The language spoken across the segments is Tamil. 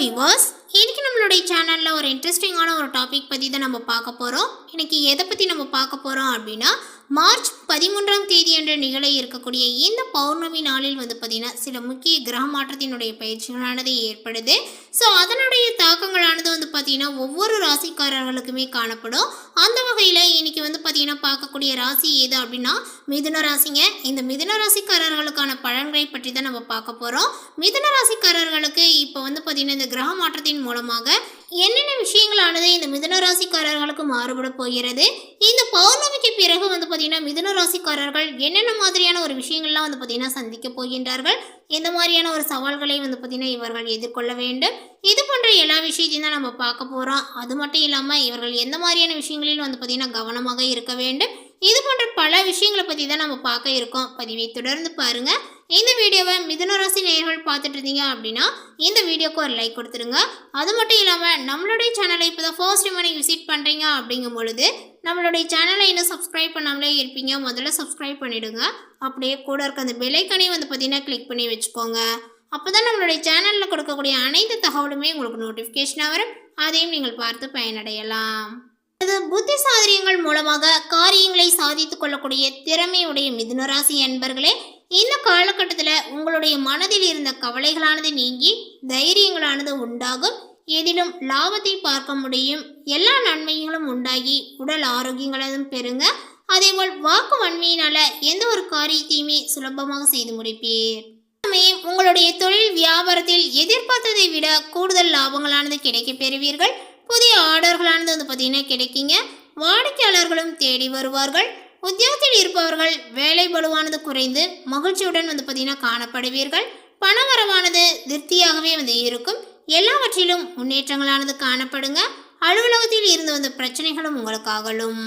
விவாஸ் இன்னைக்கு நம்மளுடைய சேனலில் ஒரு இன்ட்ரெஸ்டிங்கான ஒரு டாபிக் பற்றி தான் நம்ம பார்க்க போகிறோம். இன்னைக்கு எதை பற்றி நம்ம பார்க்க போகிறோம் அப்படின்னா, மார்ச் 13ஆம் தேதி அன்று நிகழ இருக்கக்கூடிய இந்த பௌர்ணமி நாளில் பார்த்திங்கன்னா சில முக்கிய கிரக மாற்றத்தினுடைய பயிற்சிகளானது ஏற்படுது. ஸோ அதனுடைய தாக்கங்களானது பார்த்திங்கன்னா ஒவ்வொரு ராசிக்காரர்களுக்குமே காணப்படும். அந்த வகையில் இன்னைக்கு பார்த்திங்கன்னா பார்க்கக்கூடிய ராசி எது அப்படின்னா மிதுன ராசிங்க. இந்த மிதுன ராசிக்காரர்களுக்கான பலன்களை பற்றி தான் நம்ம பார்க்க போகிறோம். மிதுன ராசிக்காரர்களுக்கு இப்போ பார்த்திங்கன்னா இந்த கிரக மாற்றத்தின் மூலமாக என்னென்ன விஷயங்களானது இந்த மிதுன ராசிக்காரர்களுக்கு மாறுபட போகிறது, இந்த பௌர்ணமிக்கு பிறகு பார்த்திங்கன்னா மிதுன ராசிக்காரர்கள் என்னென்ன மாதிரியான ஒரு விஷயங்கள்லாம் பார்த்திங்கன்னா சந்திக்க போகின்றார்கள், எந்த மாதிரியான ஒரு சவால்களை பார்த்திங்கன்னா இவர்கள் எதிர்கொள்ள வேண்டும், இது போன்ற எல்லா விஷயத்தையும் தான் நம்ம பார்க்க போகிறோம். அது மட்டும் இல்லாமல் இவர்கள் எந்த மாதிரியான விஷயங்களில் பார்த்திங்கன்னா கவனமாக இருக்க வேண்டும், இது போன்ற பல விஷயங்களை பற்றி தான் நம்ம பார்க்க இருக்கோம். பதிவை தொடர்ந்து பாருங்கள். இந்த வீடியோவை மிதுன ராசி நேயர்கள் பார்த்துட்டு இருந்தீங்க அப்படின்னா இந்த வீடியோக்கு ஒரு லைக் கொடுத்துருங்க. அது மட்டும் இல்லாமல் நம்மளுடைய சேனலை இப்போ தான் ஃபர்ஸ்ட் டைம் நீங்கள் விசிட் பண்ணுறீங்க அப்படிங்கும் பொழுது நம்மளுடைய சேனலை இன்னும் சப்ஸ்கிரைப் பண்ணாமலே இருப்பீங்க, முதல்ல சப்ஸ்கிரைப் பண்ணிவிடுங்க. அப்படியே கூட இருக்க அந்த பெல்லைக்கனே பார்த்திங்கன்னா கிளிக் பண்ணி வச்சுக்கோங்க. அப்போ தான் நம்மளுடைய சேனலில் கொடுக்கக்கூடிய அனைத்து தகவலுமே உங்களுக்கு நோட்டிஃபிகேஷனாக வரும், அதையும் நீங்கள் பார்த்து பயனடையலாம். அது புத்தி சாதனைகள் மூலமாக காரியங்களை சாதித்து கொள்ளக்கூடிய திறமையுடைய மிதுன ராசி அன்பர்களே, இந்த காலகட்டத்தில் உங்களுடைய மனதில் இருந்த கவலைகளானது நீங்கி தைரியங்களானது உண்டாகும், எதிலும் லாபத்தை பார்க்க முடியும், எல்லா நன்மைகளும் உண்டாகி உடல் ஆரோக்கியங்களும் பெறுங்க. அதேபோல் வாக்கு வன்மையினால எந்த ஒரு காரியத்தையுமே சுலபமாக செய்து முடிப்பீர். உங்களுடைய தொழில் வியாபாரத்தில் எதிர்பார்த்ததை விட கூடுதல் லாபங்களானது கிடைக்க பெறுவீர்கள். புதிய ஆர்டர்களானது பார்த்திங்கன்னா கிடைக்குங்க. வாடிக்கையாளர்களும் தேடி வருவார்கள். உத்தியோகத்தில் இருப்பவர்கள் வேலை பளுவானது குறைந்து மகிழ்ச்சியுடன் பார்த்திங்கன்னா காணப்படுவீர்கள். பணவரவானது திருப்தியாகவே இருக்கும். எல்லாவற்றிலும் முன்னேற்றங்களானது காணப்படுங்க. அலுவலகத்தில் இருந்து வந்த பிரச்சனைகளும் உங்களுக்கு அகலும்.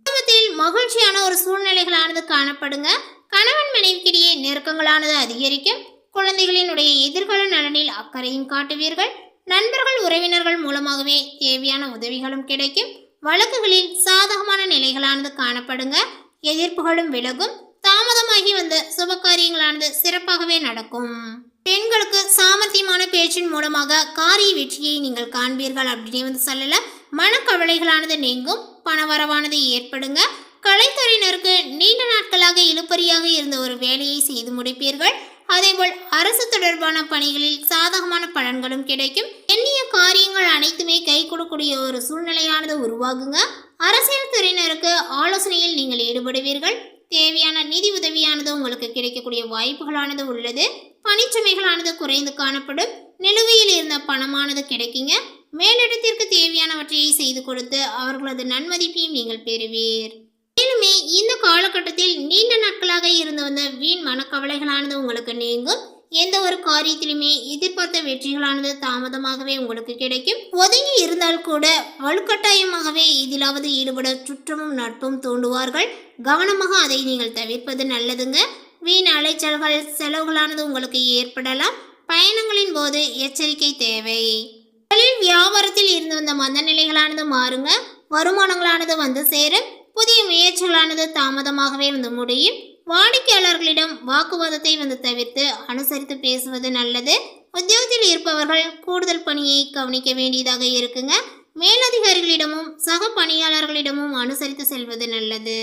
குடும்பத்தில் மகிழ்ச்சியான ஒரு சூழ்நிலைகளானது காணப்படுங்க. கணவன் மனைவிக்கிடையே நெருக்கங்களானது அதிகரிக்கும். குழந்தைகளினுடைய எதிர்கால நலனில் அக்கறையும் காட்டுவீர்கள். நண்பர்கள் உறவினர்கள் மூலமாகவே தேவையான உதவிகளும் கிடைக்கும். வழக்குகளில் சாதகமான நிலைகளானது காணப்படுங்க. எதிர்ப்புகளும் விலகும். தாமதமாகி வந்த சுப காரியங்களானது சிறப்பாகவே நடக்கும். பெண்களுக்கு சாமர்த்தியமான பேச்சின் மூலமாக காரிய வெற்றியை நீங்கள் காண்பீர்கள் அப்படின்னு சொல்லலாம். மனக்கவலைகளானது நீங்கும். பணவரவானது ஏற்படுங்க. கலைத்துறையினருக்கு நீண்ட நாட்களாக இழுபறியாக இருந்த ஒரு வேலையை செய்து முடிப்பீர்கள். அதேபோல் அரசு தொடர்பான பணிகளில் சாதகமான பலன்களும் கிடைக்கும். எண்ணிய காரியங்கள் அனைத்துமே கை கொடுக்கக்கூடிய ஒரு சூழ்நிலையானது உருவாகுங்க. அரசியல் துறையினருக்கு ஆலோசனையில் நீங்கள் ஈடுபடுவீர்கள். தேவையான நிதி உதவியானது உங்களுக்கு கிடைக்கக்கூடிய வாய்ப்புகளானது உள்ளது. பணிச்சுமைகளானது குறைந்து காணப்படும். நிலுவையில் இருந்த பணமானது கிடைக்குங்க. மேலிடத்திற்கு தேவையானவற்றை செய்து கொடுத்து அவர்களது நன்மதிப்பையும் நீங்கள் பெறுவீர். மேலுமே இந்த காலகட்டத்தில் நீண்ட நாட்களாக இருந்து வந்த வீண் மனக்கவலைகளானது உங்களுக்கு நீங்கும். எந்த ஒரு காரியத்திலுமே எதிர்பார்த்த வெற்றிகளானது தாமதமாகவே உங்களுக்கு கிடைக்கும். ஒதுங்கி இருந்தால் கூட வலுக்கட்டாயமாகவே இதிலாவது ஈடுபட சுற்றமும் நட்பும் தூண்டுவார்கள். கவனமாக அதை நீங்கள் தவிர்ப்பது நல்லதுங்க. வீண் அலைச்சல்கள் செலவுகளானது உங்களுக்கு ஏற்படலாம். பயணங்களின் போது எச்சரிக்கை தேவை. தொழில் வியாபாரத்தில் இருந்து வந்த மந்த நிலைகளானது மாறுங்க. வருமானங்களானது வந்து சேரும். புதிய முயற்சிகளானது தாமதமாகவே முடியும். வாடிக்கையாளர்களிடம் வாக்குவாதத்தை தவிர்த்து அனுசரித்து பேசுவது நல்லது. உத்தியோகத்தில் இருப்பவர்கள் கூடுதல் பணியை கவனிக்க வேண்டியதாக இருக்குங்க. மேலதிகாரிகளிடமும் சக பணியாளர்களிடமும் அனுசரித்து செல்வது நல்லது.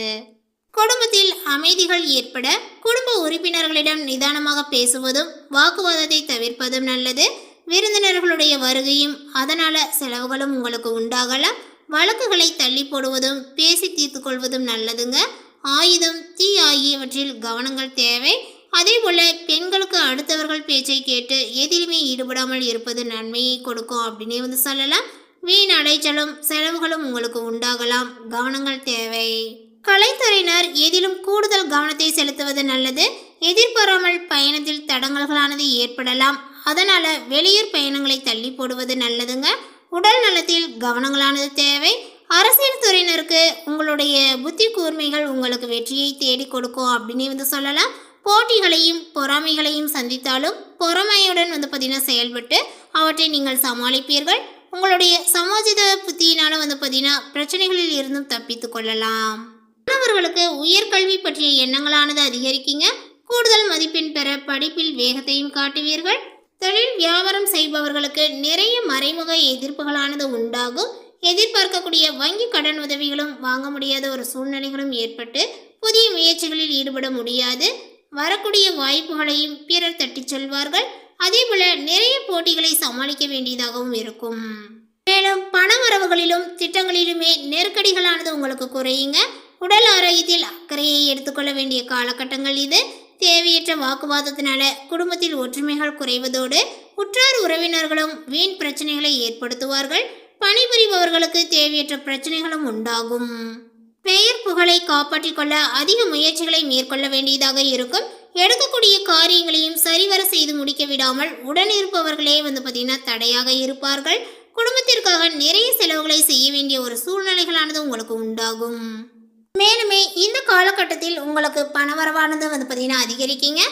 குடும்பத்தில் அமைதிகள் ஏற்பட குடும்ப உறுப்பினர்களிடம் நிதானமாக பேசுவதும் வாக்குவாதத்தை தவிர்ப்பதும் நல்லது. விருந்தினர்களுடைய வருகையும் அதனால செலவுகளும் உங்களுக்கு உண்டாகலாம். வழக்குகளை தள்ளி போடுவதும் பேசி தீர்த்து கொள்வதும் நல்லதுங்க. ஆயுதம் தீ ஆகியவற்றில் கவனங்கள் தேவை. அதே போல பெண்களுக்கு அடுத்தவர்கள் பேச்சை கேட்டு எதிலுமே ஈடுபடாமல் இருப்பது நன்மையை கொடுக்கும் அப்படின்னு சொல்லலாம். வீண் அலைச்சலும் செலவுகளும் உங்களுக்கு உண்டாகலாம். கவனங்கள் தேவை. கலைத்துறையினர் எதிலும் கூடுதல் கவனத்தை செலுத்துவது நல்லது. எதிர்பாராமல் பயணத்தில் தடங்கல்களானது ஏற்படலாம். அதனால வெளியூர் பயணங்களை தள்ளி போடுவது நல்லதுங்க. உடல் நலத்தில் கவனங்களானது தேவை. அரசியல் துறையினருக்கு உங்களுடைய புத்தி கூர்மைகள் உங்களுக்கு வெற்றியை தேடி கொடுக்கும் அப்படின்னு சொல்லலாம். போட்டிகளையும் பொறாமைகளையும் சந்தித்தாலும் பொறாமையுடன் பார்த்திங்கன்னா செயல்பட்டு அவற்றை நீங்கள் சமாளிப்பீர்கள். உங்களுடைய சமோஜித புத்தியினால பார்த்திங்கன்னா பிரச்சனைகளில் இருந்தும் தப்பித்து கொள்ளலாம். மாணவர்களுக்கு உயர்கல்வி பற்றிய எண்ணங்களானது அதிகரிக்குங்க. கூடுதல் மதிப்பெண் பெற படிப்பில் வேகத்தையும் காட்டுவீர்கள். தொழில் வியாபாரம் செய்பவர்களுக்கு நிறைய மறைமுக எதிர்ப்புகளானது உண்டாகும். எதிர்பார்க்கக்கூடிய வங்கி கடன் உதவிகளும் வாங்க முடியாத ஒரு சூழ்நிலைகளும் ஏற்பட்டு புதிய முயற்சிகளில் ஈடுபட முடியாது. வரக்கூடிய வாய்ப்புகளையும் பிறர் தட்டிச் செல்வார்கள். அதேபோல நிறைய போட்டிகளை சமாளிக்க வேண்டியதாகவும் இருக்கும். மேலும் பண வரவுகளிலும் திட்டங்களிலுமே நெருக்கடிகளானது உங்களுக்கு குறையுங்க. உடல் ஆரோக்கியத்தில் அக்கறையை எடுத்துக்கொள்ள வேண்டிய காலகட்டங்கள் இது. தேவையற்ற வாக்குவாதத்தினால குடும்பத்தில் ஒற்றுமைகள் குறைவதோடு உற்றார் உறவினர்களும் வீண் பிரச்சனைகளை ஏற்படுத்துவார்கள். பணிபுரிபவர்களுக்கு தேவையற்ற பிரச்சனைகளும் உண்டாகும். பெயர் புகழை காப்பாற்றிக் கொள்ள அதிக முயற்சிகளை மேற்கொள்ள வேண்டியதாக இருக்கும். எடுக்கக்கூடிய காரியங்களையும் சரிவர செய்து முடிக்க விடாமல் உடனிருப்பவர்களே பார்த்தீங்கன்னா தடையாக இருப்பார்கள். குடும்பத்திற்காக நிறைய செலவுகளை செய்ய வேண்டிய ஒரு சூழ்நிலைகளானது உங்களுக்கு உண்டாகும். மேலுமே இந்த காலகட்டத்தில் உங்களுக்கு பணவரவானது பார்த்தீங்கன்னா அதிகரிக்குங்க.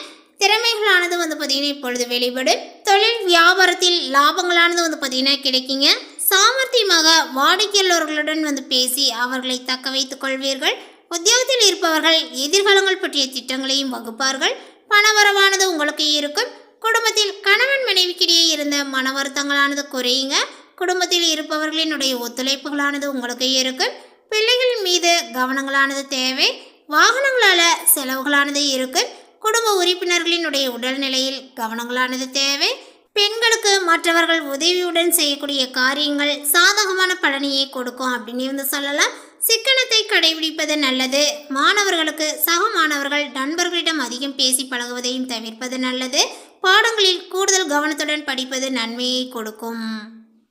திறமைகளானது பார்த்தீங்கன்னா இப்பொழுது வெளிப்படும். தொழில் வியாபாரத்தில் லாபங்களானது பார்த்தீங்கன்னா கிடைக்குங்க. சாமர்த்தியமாக வாடிக்கையாளர்களுடன் பேசி அவர்களை தக்க வைத்துக் கொள்வீர்கள். உத்தியோகத்தில் இருப்பவர்கள் எதிர்காலங்கள் பற்றிய திட்டங்களையும் வகுப்பார்கள். பணவரவானது உங்களுக்கு இருக்கும். குடும்பத்தில் கணவன் மனைவிக்கிடையே இருந்த மன வருத்தங்களானது குறையுங்க. குடும்பத்தில் இருப்பவர்களினுடைய ஒத்துழைப்புகளானது உங்களுக்கு இருக்கும். பிள்ளைகளின் மீது கவனங்களானது தேவை. வாகனங்களால செலவுகளானது இருக்கும். குடும்ப உறுப்பினர்களினுடைய உடல்நிலையில் கவனங்களானது தேவை. பெண்களுக்கு மற்றவர்கள் உதவியுடன் செய்யக்கூடிய காரியங்கள் சாதகமான பலனையை கொடுக்கும் அப்படின்னு சொல்லலாம். சிக்கனத்தை கடைபிடிப்பது நல்லது. மாணவர்களுக்கு சக மாணவர்கள் நண்பர்களிடம் அதிகம் பேசி பழகுவதையும் தவிர்ப்பது நல்லது. பாடங்களில் கூடுதல் கவனத்துடன் படிப்பது நன்மையை கொடுக்கும்.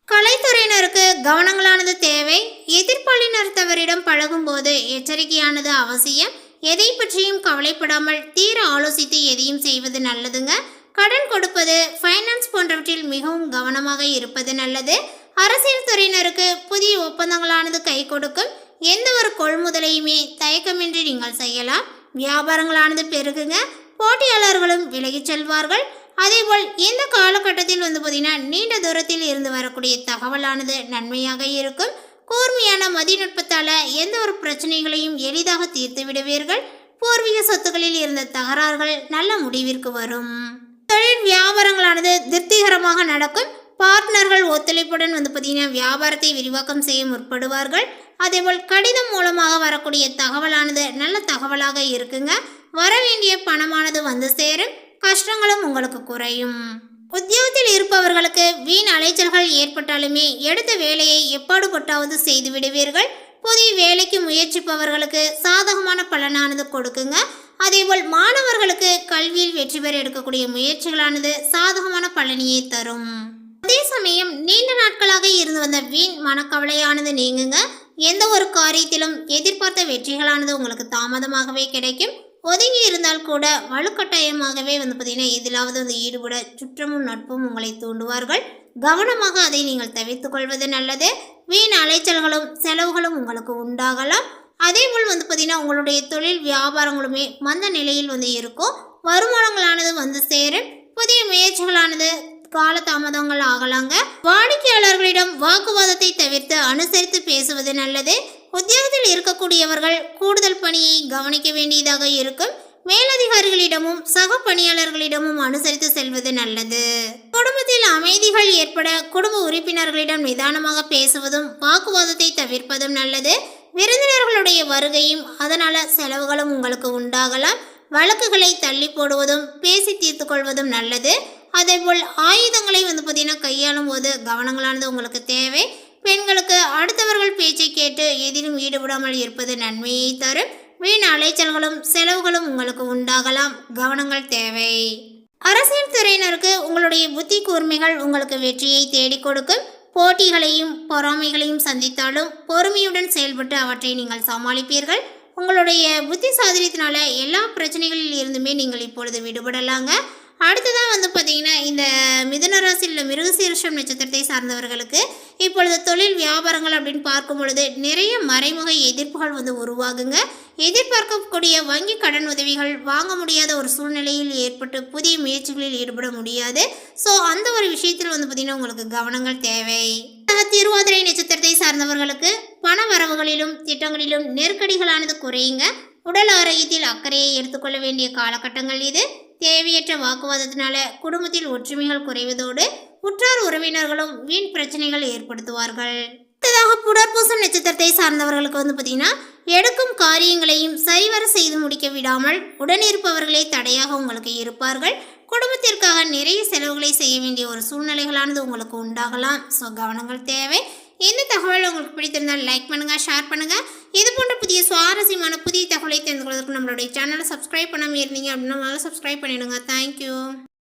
கலைத்துறையினருக்கு கவனங்களானது தேவை. எதிர்பாலினத்தவரிடம் பழகும்போது எச்சரிக்கையானது அவசியம். எதை பற்றியும் கவலைப்படாமல் தீர ஆலோசித்து எதையும் செய்வது நல்லதுங்க. கடன் கொடுப்பது, ஃபைனான்ஸ் போன்றவற்றில் மிகவும் கவனமாக இருப்பது நல்லது. அரசியல் துறையினருக்கு புதிய ஒப்பந்தங்களானது கை கொடுக்கும். எந்த ஒரு கொள்முதலையுமே தயக்கமின்றி நீங்கள் செய்யலாம். வியாபாரங்களானது பெருகுங்க. போட்டியாளர்களும் விலகிச் செல்வார்கள். அதேபோல் இந்த காலகட்டத்தில் பார்த்தீங்கன்னா நீண்ட தூரத்தில் இருந்து வரக்கூடிய தகவலானது நன்மையாக இருக்கும். கூர்மையான மதிநுட்பத்தால எந்த ஒரு பிரச்சனைகளையும் எளிதாக தீர்த்து விடுவீர்கள். பூர்வீக சொத்துக்களில் இருந்த தகராறுகள் நல்ல முடிவிற்கு வரும். தொழில் வியாபாரங்களானது திருப்திகரமாக நடக்கும். பார்ட்னர்கள் ஒத்துழைப்புடன் பார்த்தீங்கன்னா வியாபாரத்தை விரிவாக்கம் செய்ய முற்படுவார்கள். அதேபோல் கடிதம் மூலமாக வரக்கூடிய தகவலானது நல்ல தகவலாக இருக்குங்க. வரவேண்டிய பணமானது வந்து சேரும். கஷ்டங்களும் உங்களுக்கு குறையும். உத்தியோகத்தில் இருப்பவர்களுக்கு வீண் அலைச்சல்கள் ஏற்பட்டாலுமே எடுத்த வேலையை எப்பாடுபட்டாவது செய்து விடுவீர்கள். புதிய வேலைக்கு முயற்சிப்பவர்களுக்கு சாதகமான பலனானது கொடுக்குங்க. அதேபோல் மாணவர்களுக்கு கல்வியில் வெற்றி பெற எடுக்கக்கூடிய முயற்சிகளானது சாதகமான பலனையை தரும். அதே சமயம் நீண்ட நாட்களாக இருந்து வந்த வீண் மனக்கவலையானது நீங்குங்க. எந்த ஒரு காரியத்திலும் எதிர்பார்த்த வெற்றிகளானது உங்களுக்கு தாமதமாகவே கிடைக்கும். ஒதுங்கி இருந்தால் கூட வலுக்கட்டாயமாகவே பார்த்தீங்கன்னா எதிலாவது ஈடுபட சுற்றமும் நட்பும் உங்களை தூண்டுவார்கள். கவனமாக அதை நீங்கள் தவிர்த்துக் கொள்வது நல்லது. வீண் அலைச்சல்களும் செலவுகளும் உங்களுக்கு உண்டாகலாம். அதேபோல் பார்த்தீங்கன்னா உங்களுடைய தொழில் வியாபாரங்களுமே மந்த நிலையில் இருக்கும். வருமானங்களானது சேரும். புதிய முயற்சிகளானது காலதாமதங்கள் ஆகலாங்க. வாடிக்கையாளர்களிடம் வாக்குவாதத்தை தவிர்த்து அனுசரித்து பேசுவது நல்லது. உத்தியோகத்தில் இருக்கக்கூடியவர்கள் கூடுதல் பணியை கவனிக்க வேண்டியதாக இருக்கும். மேலதிகாரிகளிடமும் சக பணியாளர்களிடமும் அனுசரித்து செல்வது நல்லது. குடும்பத்தில் அமைதிகள் ஏற்பட குடும்ப உறுப்பினர்களிடம் நிதானமாக பேசுவதும் வாக்குவாதத்தை தவிர்ப்பதும் நல்லது. விருந்தினர்களுடைய வருகையும் அதனால செலவுகளும் உங்களுக்கு உண்டாகலாம். வழக்குகளை தள்ளி போடுவதும் பேசி தீர்த்து கொள்வதும் நல்லது. அதேபோல் ஆயுதங்களை பார்த்தீங்கன்னா கையாளும் போது கவனங்களானது உங்களுக்கு தேவை. பெண்களுக்கு அடுத்தவர்கள் பேச்சை கேட்டு எதிலும் ஈடுபடாமல் இருப்பது நன்மையை தரும். வீண் அலைச்சல்களும் செலவுகளும் உங்களுக்கு உண்டாகலாம். கவனங்கள் தேவை. அரசியல் துறையினருக்கு உங்களுடைய புத்தி கூர்மைகள் உங்களுக்கு வெற்றியை தேடிக் கொடுக்கும். போட்டிகளையும் பொறாமைகளையும் சந்தித்தாலும் பொறுமையுடன் செயல்பட்டு அவற்றை நீங்கள் சமாளிப்பீர்கள். உங்களுடைய புத்தி சாதுரியத்தினால எல்லா பிரச்சனைகளில் இருந்துமே நீங்கள் இப்பொழுது விடுபடலாங்க. அடுத்ததான் பார்த்தீங்கன்னா இந்த மிதுன ராசியில் மிருகசீரிஷம் நட்சத்திரத்தை சார்ந்தவர்களுக்கு இப்பொழுது தொழில் வியாபாரங்கள் அப்படின்னு பார்க்கும் பொழுது நிறைய மறைமுக எதிர்ப்புகள் உருவாகுங்க. எதிர்பார்க்கக்கூடிய வங்கி கடன் உதவிகள் வாங்க முடியாத ஒரு சூழ்நிலையில் ஏற்பட்டு புதிய முயற்சிகளில் ஈடுபட முடியாது. ஸோ அந்த ஒரு விஷயத்தில் பார்த்தீங்கன்னா உங்களுக்கு கவனங்கள் தேவை. திருவாதிரை நட்சத்திரத்தை சார்ந்தவர்களுக்கு பண வரவுகளிலும் திட்டங்களிலும் நெருக்கடிகளானது குறையுங்க. உடல் ஆரோக்கியத்தில் அக்கறையை எடுத்துக்கொள்ள வேண்டிய காலகட்டங்கள் இது. தேவையற்ற வாக்குவாதத்தினால குடும்பத்தில் ஒற்றுமைகள் குறைவதோடு உற்றார் உறவினர்களும் வீண் பிரச்சனைகள் ஏற்படுத்துவார்கள். அடுத்ததாக புனர்பூசம் நட்சத்திரத்தை சார்ந்தவர்களுக்கு பார்த்தீங்கன்னா எடுக்கும் காரியங்களையும் சரிவர செய்து முடிக்க விடாமல் உடனிருப்பவர்களே தடையாக உங்களுக்கு இருப்பார்கள். குடும்பத்திற்காக நிறைய செலவுகளை செய்ய வேண்டிய ஒரு சூழ்நிலைகளானது உங்களுக்கு உண்டாகலாம். ஸோ கவனங்கள் தேவை. இந்த தகவல் உங்களுக்கு பிடித்திருந்தால் லைக் பண்ணுங்க, ஷேர் பண்ணுங்க. இது போன்ற புதிய சுவாரஸ்யமான புதிய தகவலை தெரிந்து கொள்வதற்கு நம்மளுடைய சேனலை சப்ஸ்கிரைப் பண்ணாமல் இருந்தீங்க அப்படின்னா சப்ஸ்கிரைப் பண்ணிடுங்க. தேங்க்யூ.